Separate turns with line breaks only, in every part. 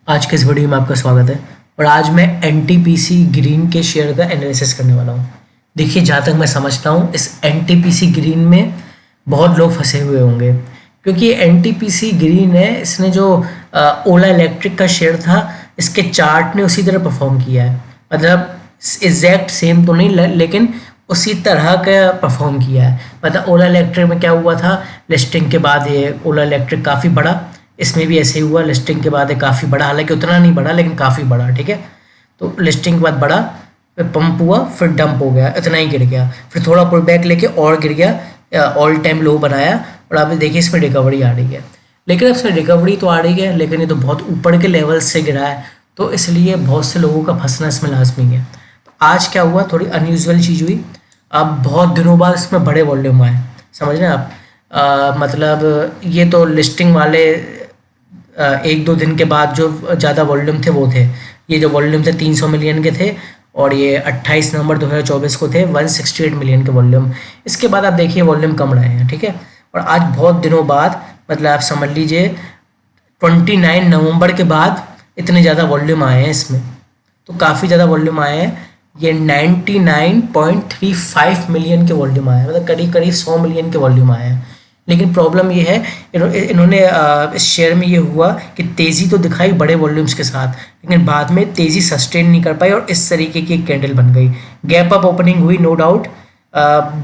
आज के इस वीडियो में आपका स्वागत है। और आज मैं एनटीपीसी ग्रीन के शेयर का एनालिसिस करने वाला हूँ। देखिए, जहाँ तक मैं समझता हूँ इस एनटीपीसी ग्रीन में बहुत लोग फंसे हुए होंगे, क्योंकि एनटीपीसी ग्रीन है, इसने जो ओला इलेक्ट्रिक का शेयर था, इसके चार्ट ने उसी तरह परफॉर्म किया है। मतलब एग्जैक्ट सेम तो नहीं, लेकिन उसी तरह का परफॉर्म किया है। मतलब ओला इलेक्ट्रिक में क्या हुआ था, लिस्टिंग के बाद ये ओला इलेक्ट्रिक काफ़ी बढ़ा, इसमें भी ऐसे ही हुआ। लिस्टिंग के बाद ये काफ़ी बढ़ा, हालांकि उतना नहीं बढ़ा लेकिन काफ़ी बढ़ा, ठीक है। तो लिस्टिंग के बाद बढ़ा, फिर पंप हुआ, फिर डंप हो गया, इतना ही गिर गया, फिर थोड़ा पुल बैक लेके और गिर गया, ऑल टाइम लो बनाया। और अब देखिए इसमें रिकवरी आ रही है, लेकिन अब इसमें रिकवरी तो आ रही है, लेकिन ये तो बहुत ऊपर के लेवल से गिरा है, तो इसलिए बहुत से लोगों का फंसना इसमें लाजमी है। तो आज क्या हुआ, थोड़ी अनयूजुअल चीज़ हुई। अब बहुत दिनों बाद इसमें बड़े वॉल्यूम आए, समझ रहे हैं आप। मतलब ये तो लिस्टिंग वाले एक दो दिन के बाद जो ज़्यादा वॉल्यूम थे वो थे। ये जो वॉल्यूम थे 300 मिलियन के थे, और ये 28 नवंबर 2024 को थे 168 मिलियन के वॉल्यूम। इसके बाद आप देखिए वॉल्यूम कम रहे हैं, ठीक है। और आज बहुत दिनों बाद, मतलब आप समझ लीजिए 29 नवंबर के बाद इतने ज़्यादा वॉल्यूम आए हैं इसमें, तो काफ़ी ज़्यादा वॉल्यूम आए हैं। ये 99.35 मिलियन के वॉल्यूम आए हैं, मतलब करीब करीब 100 मिलियन के वॉल्यूम आए हैं। लेकिन प्रॉब्लम ये है, इन्होंने इस शेयर में ये हुआ कि तेज़ी तो दिखाई बड़े वॉल्यूम्स के साथ, लेकिन बाद में तेज़ी सस्टेन नहीं कर पाई और इस तरीके की एक कैंडल बन गई। गैप अप ओपनिंग हुई, नो डाउट।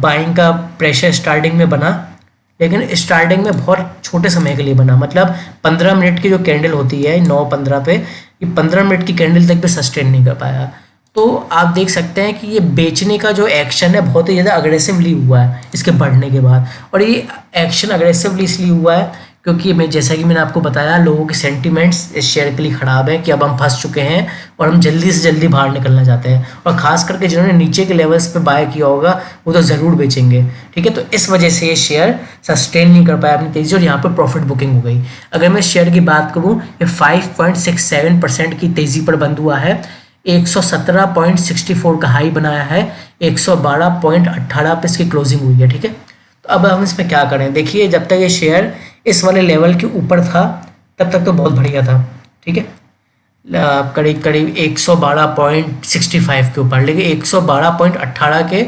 बाइंग का प्रेशर स्टार्टिंग में बना, लेकिन स्टार्टिंग में बहुत छोटे समय के लिए बना। मतलब 15 मिनट की जो कैंडल होती है 9:15 पे, ये 15 मिनट की कैंडल तक भी सस्टेन नहीं कर पाया। तो आप देख सकते हैं कि ये बेचने का जो एक्शन है बहुत ही ज़्यादा अग्रेसिवली हुआ है इसके बढ़ने के बाद। और ये एक्शन अग्रेसिवली इसलिए हुआ है क्योंकि जैसा कि मैंने आपको बताया, लोगों के सेंटिमेंट्स इस शेयर के लिए ख़राब है कि अब हम फंस चुके हैं और हम जल्दी से जल्दी बाहर निकलना चाहते हैं। और ख़ास करके जिन्होंने नीचे के लेवल्स पे बाय किया होगा वो तो ज़रूर बेचेंगे, ठीक है। तो इस वजह से ये शेयर सस्टेन नहीं कर पाया अपनी तेज़ी, और यहाँ पर प्रॉफिट बुकिंग हो गई। अगर मैं शेयर की बात करूँ, ये 5.67% की तेज़ी पर बंद हुआ है, 117.64 का हाई बनाया है, 112.18 पे इसकी क्लोजिंग हुई है, ठीक है। तो अब हम इसमें क्या करें, देखिए जब तक ये शेयर इस वाले लेवल के ऊपर था तब तक तो बहुत बढ़िया था, ठीक है। करीब करीब 112.65 के ऊपर, लेकिन 112.18 के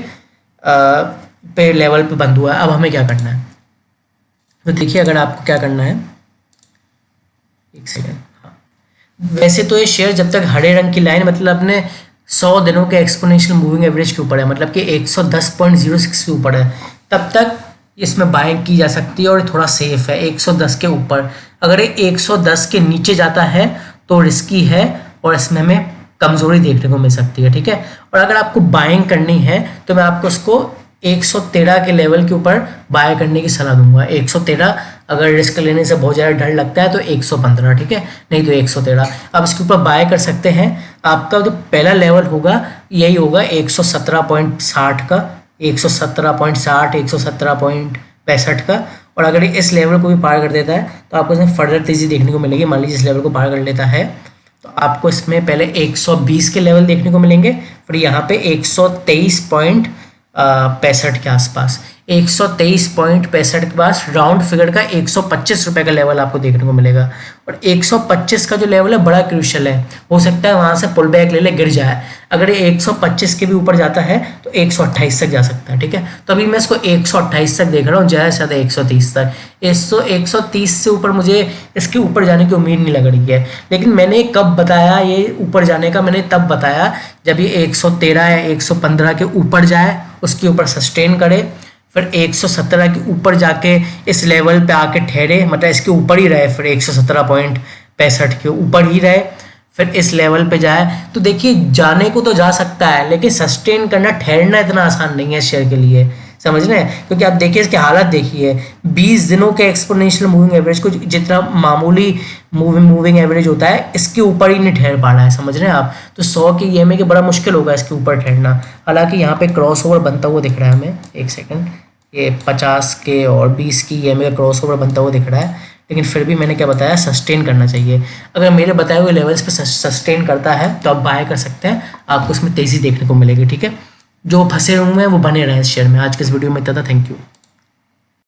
पे लेवल पे बंद हुआ है। अब हमें क्या करना है, तो देखिए अगर आपको क्या करना है, एक सेकेंड। वैसे तो ये शेयर जब तक हरे रंग की लाइन, मतलब अपने 100 दिनों के एक्सपोनेंशियल मूविंग एवरेज के ऊपर है, मतलब कि 110.06 के ऊपर है, तब तक इसमें बाइंग की जा सकती है और थोड़ा सेफ है 110 के ऊपर। अगर ये 110 के नीचे जाता है तो रिस्की है और इसमें हमें कमज़ोरी देखने को मिल सकती है, ठीक है। और अगर आपको बाइंग करनी है तो मैं आपको उसको 113 के लेवल के ऊपर बाय करने की सलाह दूंगा। 113, अगर रिस्क लेने से बहुत ज़्यादा डर लगता है तो 115, ठीक है, नहीं तो 113 आप इसके ऊपर बाय कर सकते हैं। आपका जो पहला लेवल होगा यही होगा 117.60 का, 117.60, 117.65 का। और अगर इस लेवल को भी पार कर देता है तो आपको इसमें फर्दर तेज़ी देखने को मिलेगी। मान लीजिए इस लेवल को पार कर लेता है तो आपको इसमें पहले 120 के लेवल देखने को मिलेंगे, फिर यहाँ पे 123.65 के आसपास, 123.65 के पास राउंड फिगर का 125 रुपये का लेवल आपको देखने को मिलेगा। और 125 का जो लेवल है बड़ा क्रूशियल है, हो सकता है वहाँ से पुल बैक ले गिर जाए। अगर ये 125 के भी ऊपर जाता है तो 128 तक जा सकता है, ठीक है। तो अभी मैं इसको 128 तक देख रहा हूँ, ज़्यादा से ज़्यादा 130 तक। 130 से ऊपर मुझे इसके ऊपर जाने की उम्मीद नहीं लग रही है। लेकिन मैंने कब बताया ये ऊपर जाने का, मैंने तब बताया जब ये 113 या 115 के ऊपर जाए, उसके ऊपर सस्टेन करे, फिर 117 के ऊपर जाके इस लेवल पे आके ठहरे, मतलब इसके ऊपर ही रहे, फिर 117.65 के ऊपर ही रहे, फिर इस लेवल पे जाए। तो देखिए जाने को तो जा सकता है, लेकिन सस्टेन करना, ठहरना इतना आसान नहीं है शेयर के लिए, समझ रहे हैं। क्योंकि आप देखिए इसकी हालत देखिए, 20 दिनों के एक्सपोनेंशियल मूविंग एवरेज को, जितना मामूली मूविंग एवरेज होता है, इसके ऊपर ही नहीं ठहर पा रहा है, समझ रहे हैं आप। तो 100 की ईएमए के बड़ा मुश्किल होगा इसके ऊपर ठहरना। हालांकि यहाँ पे क्रॉस ओवर बनता हुआ दिख रहा है हमें, एक सेकंड, ये 50 के और 20 की ईएमए का क्रॉस ओवर बनता हुआ दिख रहा है, लेकिन फिर भी मैंने क्या बताया, सस्टेन करना चाहिए। अगर मेरे बताए हुए लेवल्स पे सस्टेन करता है तो आप बाय कर सकते हैं, आपको उसमें तेज़ी देखने को मिलेगी, ठीक है। जो फंसे हुए हैं वो बने रहे इस शेयर में। आज के इस वीडियो में इतना था, थैंक यू।